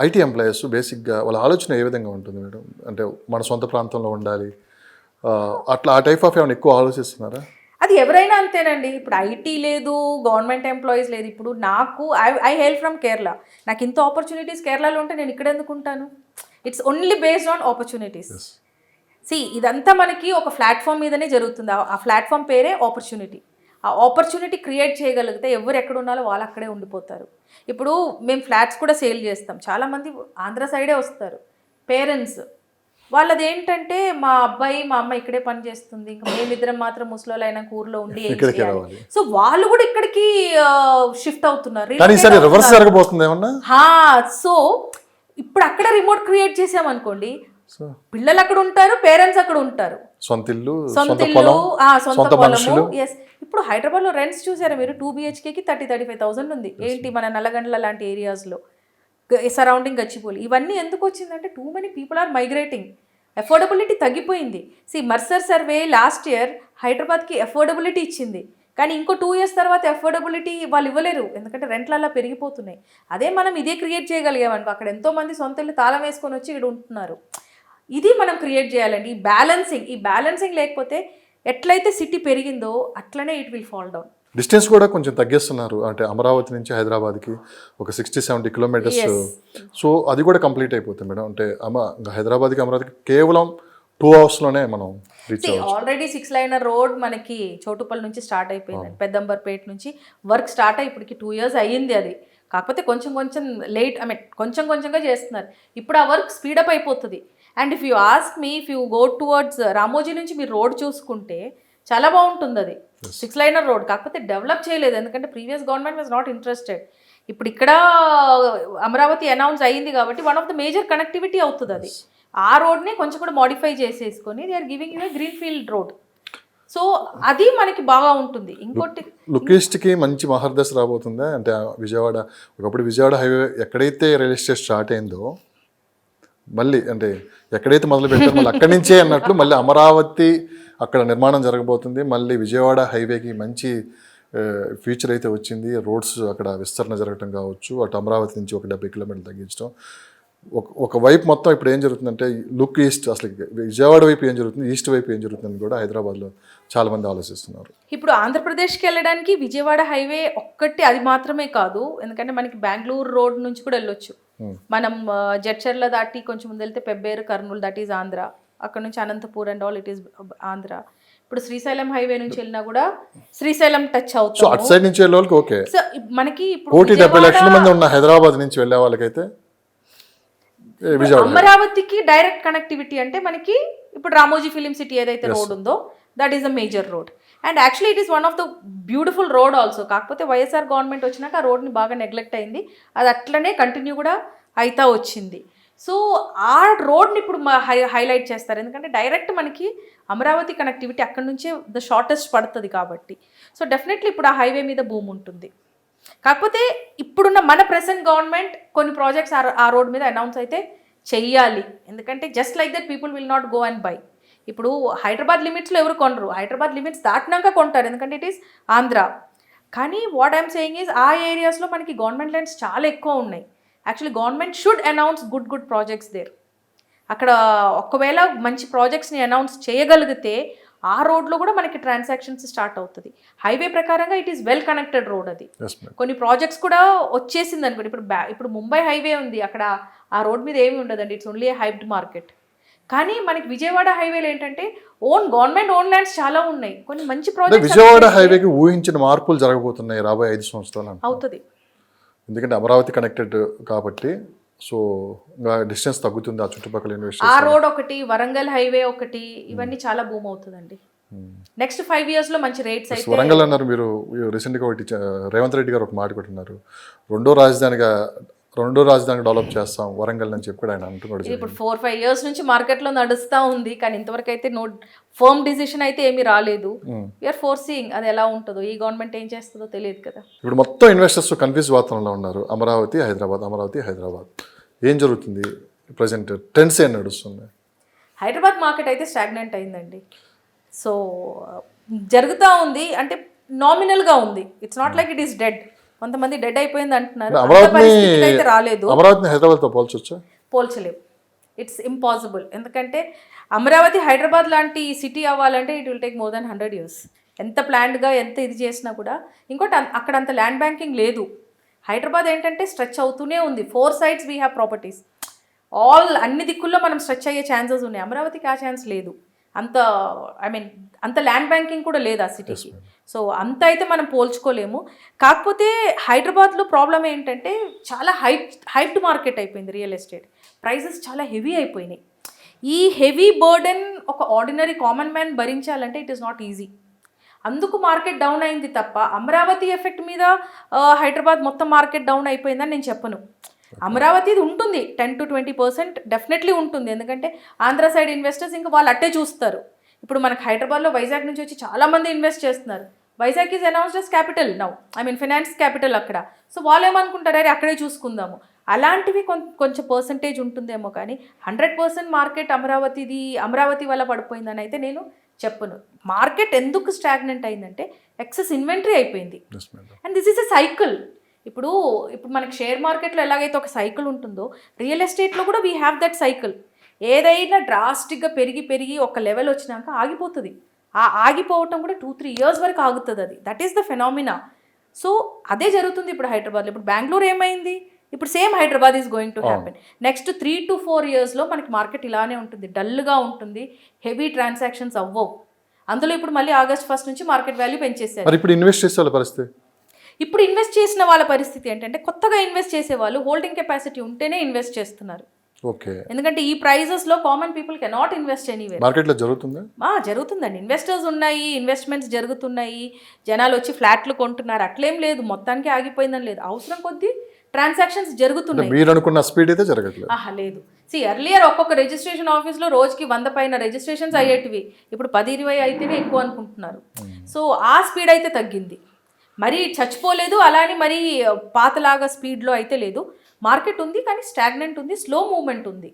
IT employees బేసిక్గా వాళ్ళ ఆలోచన ఏ విధంగా ఉంటుంది మేడం? అంటే మన సొంత ప్రాంతంలో ఉండాలి, అట్లా ఆ టైప్ ఆఫ్ ఏమైనా ఎక్కువ ఆలోచిస్తున్నారా? అది ఎవరైనా అంతేనండి. ఇప్పుడు ఐటీ లేదు, గవర్నమెంట్ ఎంప్లాయీస్ లేదు. ఇప్పుడు నాకు ఐ హెయిల్ ఫ్రమ్ కేరళ. నాకు ఇంత ఆపర్చునిటీస్ కేరళలో ఉంటే నేను ఇక్కడ ఎందుకు ఉంటాను? It's only based on opportunities. Yes. ఇదంతా మనకి ఒక ప్లాట్ఫామ్ మీదనే జరుగుతుంది. ఆ ప్లాట్ఫామ్ పేరే ఆపర్చునిటీ. ఆ ఆపర్చునిటీ క్రియేట్ చేయగలిగితే ఎవరు ఎక్కడ ఉన్నారో వాళ్ళు అక్కడే ఉండిపోతారు. ఇప్పుడు మేము ఫ్లాట్స్ కూడా సేల్ చేస్తాం. చాలామంది ఆంధ్ర సైడే వస్తారు పేరెంట్స్. వాళ్ళది ఏంటంటే మా అబ్బాయి మా అమ్మ ఇక్కడే పని చేస్తుంది, ఇంకా మేమిద్దరం మాత్రం ముసలోళ్ళైనా ఊర్లో ఉండి ఏం ఇక్కడికి చేయాలి? రావాలి. సో వాళ్ళు కూడా ఇక్కడికి షిఫ్ట్ అవుతున్నారు. కానీ ఈసారి రివర్స్ జరగబోతుంది ఏమన్నా? సో ఇప్పుడు అక్కడ రిమోట్ క్రియేట్ చేసామనుకోండి, సో పిల్లలు అక్కడ ఉంటారు, పేరెంట్స్ అక్కడ ఉంటారు. సొంత ఇల్లు, సొంత ఇల్లు, సొంత పొలము. ఎస్. ఇప్పుడు హైదరాబాద్లో రెంట్స్ చూసారా మీరు? 2 BHKకి 30,000-35,000 ఉంది. ఏంటి మన నల్లగండ్ల లాంటి ఏరియాస్లో, సరౌండింగ్ గచ్చిపోలి. ఇవన్నీ ఎందుకు వచ్చిందంటే too many people are migrating. Affordability తగ్గిపోయింది. మర్సర్ సర్వే లాస్ట్ ఇయర్ హైదరాబాద్కి అఫోర్డబిలిటీ ఇచ్చింది, కానీ ఇంకో 2 years తర్వాత అఫోర్డబిలిటీ వాళ్ళు ఇవ్వలేరు, ఎందుకంటే రెంట్లు అలా పెరిగిపోతున్నాయి. అదే మనం ఇదే క్రియేట్ చేయగలిగామనుకో, అక్కడ ఎంతోమంది సొంత ఇల్లు తాళం వేసుకొని వచ్చి ఇక్కడ ఉంటున్నారు. ఇది మనం క్రియేట్ చేయాలండి. ఈ బ్యాలెన్సింగ్ లేకపోతే ఎట్లయితే సిటీ పెరిగిందో అట్లనే it will fall down. Distance కూడా కొంచెం తగ్గిస్తున్నారు. అంటే అమరావతి నుంచి హైదరాబాద్కి ఒక 60-70 kilometers. సో అది కూడా కంప్లీట్ అయిపోతుంది మేడం. అంటే హైదరాబాద్కి అమరావతికి కేవలం 2 hours-లోనే మనం రీచ్ అవ్వచ్చు. ఆల్రెడీ 6-lane రోడ్ మనకి చోటుపల్లి నుంచి స్టార్ట్ అయిపోయింది. పెద్దంబర్పేట నుంచి వర్క్ స్టార్ట్ అయ్యి ఇప్పటికి 2 years అయ్యింది. అది కాకపోతే కొంచెం లేట్, కొంచెంగా చేస్తున్నారు. ఇప్పుడు ఆ వర్క్ స్పీడప్ అయిపోతుంది. And if you ask me, if you go towards Ramoji నుంచి మీరు రోడ్ చూసుకుంటే చాలా బాగుంటుంది. అది 6-lane రోడ్, కాకపోతే డెవలప్ చేయలేదు, ఎందుకంటే previous government was not interested. ఇప్పుడు ఇక్కడ అమరావతి అనౌన్స్ అయ్యింది కాబట్టి one of the major connectivity అవుతుంది అది. ఆ రోడ్ని కొంచెం కూడా మోడిఫై చేసేసుకొని they are giving you a green field road. So అది మనకి బాగా ఉంటుంది. ఇంకోటి లుకిస్ట్కి మంచి మహర్దశ రాబోతుందా? అంటే విజయవాడ, ఒకప్పుడు విజయవాడ హైవే ఎక్కడైతే రియల్ ఎస్టేట్ స్టార్ట్ అయిందో, మళ్ళీ అంటే ఎక్కడైతే మొదలు పెట్టారో మళ్ళీ అక్కడి నుంచే అన్నట్లు మళ్ళీ అమరావతి అక్కడ నిర్మాణం జరగబోతుంది. మళ్ళీ విజయవాడ హైవేకి మంచి ఫ్యూచర్ అయితే వచ్చింది. రోడ్స్ అక్కడ విస్తరణ జరగటం కావచ్చు, అటు అమరావతి నుంచి ఒక 70 kilometers తగ్గించడం. ఒక వైపు మొత్తం ఇప్పుడు ఏం జరుగుతుందంటే లుక్ ఈస్ట్, అసలు విజయవాడ వైపు ఏం జరుగుతుంది, ఈస్ట్ వైపు ఏం జరుగుతుందని కూడా హైదరాబాద్లో చాలామంది ఆలోచిస్తున్నారు. ఇప్పుడు ఆంధ్రప్రదేశ్కి వెళ్ళడానికి విజయవాడ హైవే ఒక్కటి అది మాత్రమే కాదు, ఎందుకంటే మనకి బెంగళూరు రోడ్ నుంచి కూడా వెళ్ళొచ్చు. మనం జడ్చర్ల దాటి కొంచెం ముందు వెళ్తే పెబ్బేరు, కర్నూలు, దట్ ఈజ్ ఆంధ్ర. అక్కడ నుంచి Anantapur and all it is Andhra. ఇప్పుడు శ్రీశైలం హైవే నుంచి వెళ్ళినా కూడా శ్రీశైలం టచ్ అవుతుంది. సో అటు సైడ్ నుంచి వెళ్ళే వాళ్ళకి ఓకే. సో మనకి ఇప్పుడు 1,70,00,000 మంది ఉన్న హైదరాబాద్ నుంచి వెళ్ళే వాళ్ళకైతే అమరావతికి డైరెక్ట్ కనెక్టివిటీ అంటే మనకి ఇప్పుడు రామోజీ ఫిలిం సిటీ ఏదైతే రోడ్ ఉందో that is a major road. And actually it is one of the beautiful road also. కాకపోతే వైఎస్ఆర్ గవర్నమెంట్ వచ్చినాక ఆ రోడ్ని బాగా నెగ్లెక్ట్ అయింది. అది అట్లనే కంటిన్యూ కూడా అవుతా వచ్చింది. సో ఆ రోడ్ని ఇప్పుడు హైలైట్ చేస్తారు, ఎందుకంటే డైరెక్ట్ మనకి అమరావతి కనెక్టివిటీ అక్కడ నుంచే ద షార్టెస్ట్ పడుతుంది కాబట్టి. సో డెఫినెట్లీ ఇప్పుడు ఆ హైవే మీద భూమి ఉంటుంది. కాకపోతే ఇప్పుడున్న మన ప్రెసెంట్ గవర్నమెంట్ కొన్ని ప్రాజెక్ట్స్ ఆ రోడ్ మీద అనౌన్స్ అయితే చెయ్యాలి, ఎందుకంటే just like that people will not go and by. ఇప్పుడు హైదరాబాద్ లిమిట్స్లో ఎవరు కొనరు, హైదరాబాద్ లిమిట్స్ దాటినాక కొంటారు, ఎందుకంటే ఇట్ ఈస్ ఆంధ్ర. కానీ వాట్ ఐఎమ్ సేయింగ్ ఈజ్ ఆ ఏరియాస్లో మనకి గవర్నమెంట్ ల్యాండ్స్ చాలా ఎక్కువ ఉన్నాయి. Actually government should announce good projects there. అక్కడ ఒకవేళ మంచి ప్రాజెక్ట్స్ని అనౌన్స్ చేయగలిగితే ఆ రోడ్లో కూడా మనకి ట్రాన్సాక్షన్స్ స్టార్ట్ అవుతుంది. హైవే ప్రకారంగా it is well connected road. అది కొన్ని ప్రాజెక్ట్స్ కూడా వచ్చేసింది అనుకోండి. ఇప్పుడు ముంబై హైవే ఉంది, అక్కడ ఆ రోడ్ మీద ఏమి ఉండదండి, ఇట్స్ ఓన్లీ ఏ హైబ్డ్ మార్కెట్. కానీ మనకి విజయవాడ హైవేలో ఏంటంటే గవర్నమెంట్ ఓన్ ల్యాండ్స్ చాలా ఉన్నాయి, కొన్ని మంచి ప్రాజెక్ట్స్. విజయవాడ హైవేకి ఊహించిన మార్పులు జరగబోతున్నాయి రాబోయే 5 సంవత్సరాలు అవుతుంది, ఎందుకంటే అమరావతి కనెక్టెడ్ కాబట్టి. సో డిస్టెన్స్ తగ్గుతుంది, ఆ చుట్టుపక్కల ఇన్వెస్ట్ ఆ రోడ్ ఒకటి, వరంగల్ హైవే ఒకటి, ఇవన్నీ చాలా బూమ్ అవుతుందండి. నెక్స్ట్ 5 yearsలో మంచి రేట్స్ అయితే. వరంగల్ అన్నారు మీరు రీసెంట్గా, ఒకటి రేవంత్ రెడ్డి గారు ఒక మాట కొట్టున్నారు, రెండో రాజధానిగా డెవలప్ చేస్తాం వరంగల్ అని చెప్పి కూడా ఆయన అంటున్నాడు. ఇప్పుడు 4-5 years నుంచి మార్కెట్లో నడుస్తూ ఉంది, కానీ ఇంతవరకు అయితే నో ఫర్మ్ డిసిషన్ అయితే ఏమీ రాలేదు. వీఆర్ ఫోర్సీయింగ్ అది ఎలా ఉంటుందో, ఈ గవర్నమెంట్ ఏం చేస్తుందో తెలియదు కదా. ఇప్పుడు మొత్తం ఇన్వెస్టర్స్ కన్ఫ్యూజ్ వాతావరణంలో ఉన్నారు. అమరావతి హైదరాబాద్ ఏం జరుగుతుంది? ప్రజెంట్ ట్రెండ్స్ ఏం నడుస్తుంది? హైదరాబాద్ మార్కెట్ అయితే స్టాగ్నెంట్ అయిందండి. సో జరుగుతూ ఉంది అంటే నామినల్గా ఉంది, it's not like it is dead. కొంతమంది డెడ్ అయిపోయింది అంటున్నారు. అంత అమరావతిని పరిస్థితికి అయితే రాలేదు, అమరావతిని హైదరాబాద్తో పోల్చొచ్చా? పోల్చలేవు. It's impossible. ఎందుకంటే అమరావతి హైదరాబాద్ లాంటి సిటీ అవ్వాలంటే it will take more than 100 years. ఎంత ప్లాన్డ్గా ఎంత ఇది చేసినా కూడా. ఇంకోటి అక్కడ అంత ల్యాండ్ బ్యాంకింగ్ లేదు. హైదరాబాద్ ఏంటంటే స్ట్రెచ్ అవుతూనే ఉంది. 4 sides వీ హ్యావ్ ప్రాపర్టీస్. అన్ని దిక్కుల్లో మనం స్ట్రెచ్ అయ్యే ఛాన్సెస్ ఉన్నాయి. అమరావతికి ఆ ఛాన్స్ లేదు. అంత అంత ల్యాండ్ బ్యాంకింగ్ కూడా లేదు ఆ సిటీకి. సో అంత అయితే మనం పోల్చుకోలేము. కాకపోతే హైదరాబాద్లో ప్రాబ్లం ఏంటంటే చాలా హైప్డ్ మార్కెట్ అయిపోయింది రియల్ ఎస్టేట్. ప్రైజెస్ చాలా హెవీ అయిపోయినాయి. ఈ హెవీ బర్డెన్ ఒక ఆర్డినరీ కామన్ మ్యాన్ భరించాలంటే ఇట్ ఈస్ నాట్ ఈజీ. అందుకు మార్కెట్ డౌన్ అయింది తప్ప అమరావతి ఎఫెక్ట్ మీద హైదరాబాద్ మొత్తం మార్కెట్ డౌన్ అయిపోయిందని నేను చెప్పను. అమరావతి ఉంటుంది 10 to 20% డెఫినెట్లీ ఉంటుంది. ఎందుకంటే ఆంధ్ర సైడ్ ఇన్వెస్టర్స్ ఇంకా వాళ్ళు అట్టే చూస్తారు. ఇప్పుడు మనకు హైదరాబాద్లో వైజాగ్ నుంచి వచ్చి చాలామంది ఇన్వెస్ట్ చేస్తున్నారు. Vizag is announced as capital now, finance capital అక్కడ. సో వాళ్ళు ఏమనుకుంటారు, అరే అక్కడే చూసుకుందాము. అలాంటివి కొంచెం పర్సంటేజ్ ఉంటుందేమో, కానీ 100% మార్కెట్ అమరావతి వల్ల పడిపోయిందని అయితే నేను చెప్పను. మార్కెట్ ఎందుకు స్టాగ్నెంట్ అయిందంటే ఎక్సెస్ ఇన్వెంటరీ అయిపోయింది. And this is a cycle. ఇప్పుడు మనకి షేర్ మార్కెట్లో ఎలాగైతే ఒక సైకిల్ ఉంటుందో, రియల్ ఎస్టేట్లో కూడా వీ హ్యావ్ దట్ సైకిల్. ఏదైనా డ్రాస్టిక్గా పెరిగి ఒక లెవెల్ వచ్చినాక ఆగిపోతుంది. ఆ ఆగిపోవటం కూడా 2-3 years వరకు ఆగుతుంది. అది that is the phenomena. So అదే జరుగుతుంది ఇప్పుడు హైదరాబాద్లో. ఇప్పుడు బెంగళూరు ఏమైంది, ఇప్పుడు same Hyderabad is going to happen. Next 3 to 4 yearsలో మనకి మార్కెట్ ఇలానే ఉంటుంది, డల్గా ఉంటుంది, హెవీ ట్రాన్సాక్షన్స్ అవ్వవు. అందులో ఇప్పుడు మళ్ళీ August 1st నుంచి మార్కెట్ వాల్యూ పెంచేశారు. మరి ఇప్పుడు ఇన్వెస్ట్ చేసే వాళ్ళ పరిస్థితి, ఇప్పుడు ఇన్వెస్ట్ చేసిన వాళ్ళ పరిస్థితి ఏంటంటే, కొత్తగా ఇన్వెస్ట్ చేసే వాళ్ళు హోల్డింగ్ కెపాసిటీ ఉంటేనే ఇన్వెస్ట్ చేస్తున్నారు. ఓకే, ఎందుకంటే ఈ ప్రైజెస్లో common people cannot invest anywhere. మార్కెట్లో జరుగుతుందా? జరుగుతుందండి. ఇన్వెస్టర్స్ ఉన్నాయి, ఇన్వెస్ట్మెంట్స్ జరుగుతున్నాయి, జనాలు వచ్చి ఫ్లాట్లు కొంటున్నారు. అట్లేం లేదు, మొత్తానికి ఆగిపోయిందని లేదు. అవసరం కొద్దీ ట్రాన్సాక్షన్స్ జరుగుతున్నాయి. మీరు అనుకున్న స్పీడ్ అయితే జరగట్లేదు. లేదు. ఎర్లియర్ ఒక్కొక్క రిజిస్ట్రేషన్ ఆఫీస్లో రోజుకి 100 పైన రిజిస్ట్రేషన్స్ అయ్యేటివి ఇప్పుడు 10-20 అయితేనే ఎక్కువ అనుకుంటున్నారు. సో ఆ స్పీడ్ అయితే తగ్గింది. మరీ చచ్చిపోలేదు, అలానే మరీ పాతలాగా స్పీడ్లో అయితే లేదు. మార్కెట్ ఉంది, కానీ స్టాగ్నెంట్ ఉంది, స్లో మూవ్మెంట్ ఉంది.